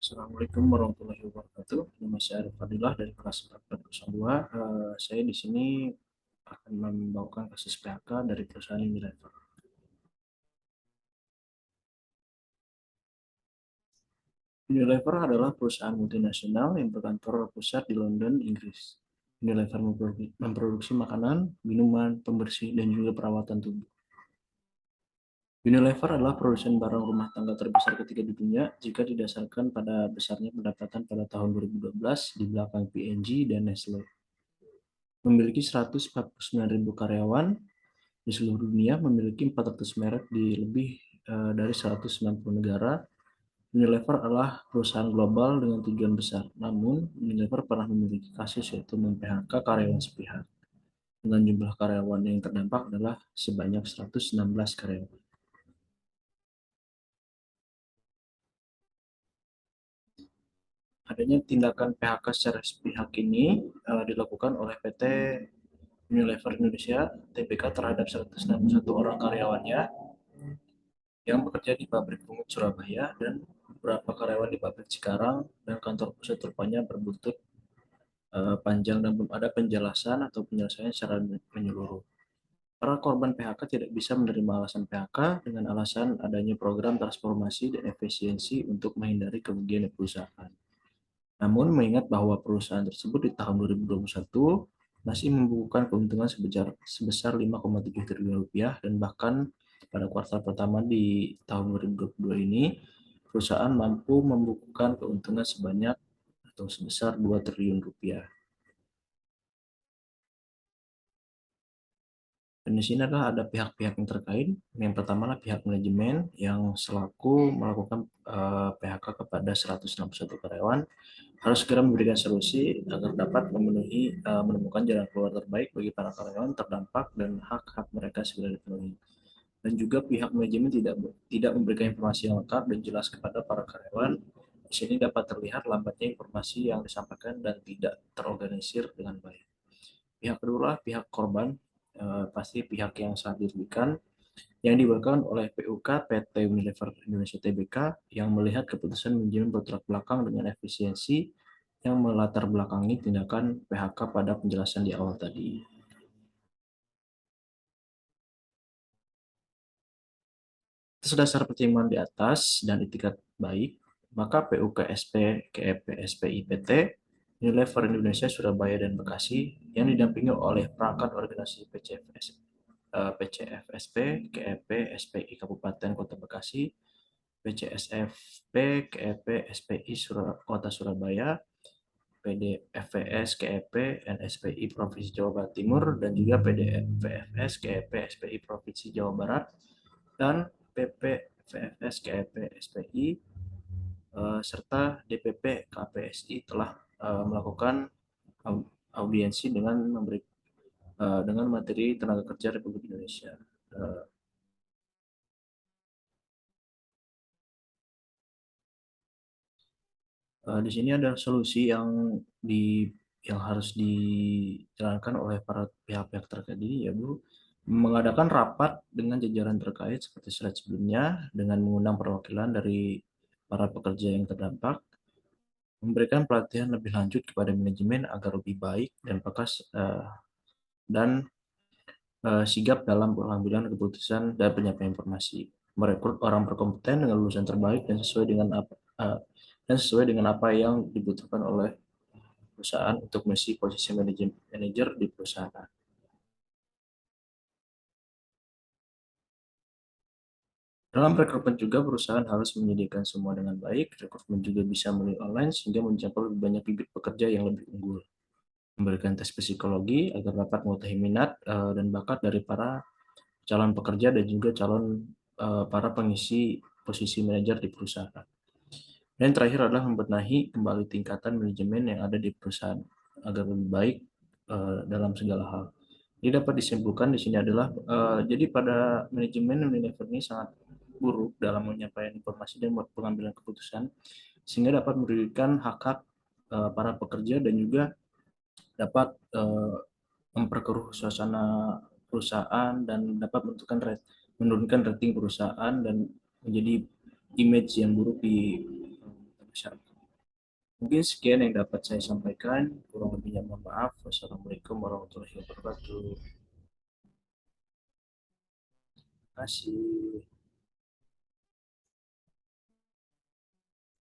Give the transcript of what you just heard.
Assalamualaikum warahmatullahi wabarakatuh. Nama saya Arif Fadilah dari kelas 402. Saya di sini akan membawakan kasus PHK dari perusahaan Unilever. Unilever adalah perusahaan multinasional yang berkantor pusat di London, Inggris. Unilever memproduksi makanan, minuman, pembersih, dan juga perawatan tubuh. Unilever adalah produsen barang rumah tangga terbesar ketiga di dunia jika didasarkan pada besarnya pendapatan pada tahun 2012 di belakang P&G dan Nestle. Memiliki 149.000 karyawan di seluruh dunia, memiliki 400 merek di lebih dari 190 negara. Unilever adalah perusahaan global dengan tujuan besar. Namun, Unilever pernah memiliki kasus yaitu mem-PHK karyawan sepihak. Dengan jumlah karyawan yang terdampak adalah sebanyak 116 karyawan. Adanya tindakan PHK secara sepihak ini dilakukan oleh PT Unilever Indonesia (TBK) terhadap 161 orang karyawannya yang bekerja di pabrik pungut Surabaya dan beberapa karyawan di pabrik Cikarang, dan kantor pusat rupanya berbuntut panjang dan belum ada penjelasan atau penyelesaian secara menyeluruh. Para korban PHK tidak bisa menerima alasan PHK dengan alasan adanya program transformasi dan efisiensi untuk menghindari kerugian di perusahaan. Namun mengingat bahwa perusahaan tersebut di tahun 2021 masih membukukan keuntungan sebesar 5,7 triliun rupiah, dan bahkan pada kuartal pertama di tahun 2022 ini perusahaan mampu membukukan keuntungan sebanyak atau sebesar 2 triliun rupiah. Dan di sini adalah ada pihak-pihak yang terkait. Yang pertama adalah pihak manajemen yang selaku melakukan PHK kepada 161 karyawan harus segera memberikan solusi agar dapat menemukan jalan keluar terbaik bagi para karyawan terdampak dan hak-hak mereka segera dipenuhi. Dan juga pihak manajemen tidak memberikan informasi yang lengkap dan jelas kepada para karyawan. Di sini dapat terlihat lambatnya informasi yang disampaikan dan tidak terorganisir dengan baik. Pihak kedua, pihak korban, pasti pihak yang sangat dirugikan, yang dibawakan oleh PUK PT Unilever Indonesia Tbk, yang melihat keputusan manajemen bertolak belakang dengan efisiensi yang melatar belakangi tindakan PHK pada penjelasan di awal tadi. Atas dasar pertimbangan di atas dan itikat baik, maka PUK SP KEP SPI PT Unilever Indonesia Surabaya dan Bekasi yang didampingi oleh perangkat organisasi PCFSP, KEP, SPI Kabupaten Kota Bekasi, PCSFP, KEP, SPI Kota Surabaya, PDFVS, KEP, NSPI Provinsi Jawa Barat Timur, dan juga PDVFS, KEP, SPI Provinsi Jawa Barat, dan PPVFS, KEP, SPI, serta DPP KPSI telah melakukan audiensi dengan materi tenaga kerja Republik Indonesia. Di sini ada solusi yang harus dijalankan oleh para pihak-pihak terkait ini, ya Bu, mengadakan rapat dengan jajaran terkait seperti slide sebelumnya dengan mengundang perwakilan dari para pekerja yang terdampak, memberikan pelatihan lebih lanjut kepada manajemen agar lebih baik dan dan sigap dalam pengambilan keputusan dan penyampaian informasi, merekrut orang berkompeten dengan lulusan terbaik dan sesuai dengan apa yang dibutuhkan oleh perusahaan untuk mengisi posisi manajer di perusahaan. Dalam rekrutmen juga perusahaan harus menyediakan semua dengan baik. Rekrutmen juga bisa melalui online sehingga mencapai lebih banyak bibit pekerja yang lebih unggul. Memberikan tes psikologi agar dapat mengetahui minat dan bakat dari para calon pekerja dan juga para pengisi posisi manajer di perusahaan. Dan terakhir adalah membenahi kembali tingkatan manajemen yang ada di perusahaan agar lebih baik dalam segala hal. Ini dapat disimpulkan di sini adalah jadi pada manajemen Unilever ini sangat buruk dalam menyampaikan informasi dan pengambilan keputusan, sehingga dapat merugikan hak-hak para pekerja dan juga dapat memperkeruh suasana perusahaan dan dapat menurunkan rating perusahaan dan menjadi image yang buruk di masyarakat. Mungkin sekian yang dapat saya sampaikan. Kurang lebihnya mohon maaf. Wassalamualaikum warahmatullahi wabarakatuh. Terima kasih.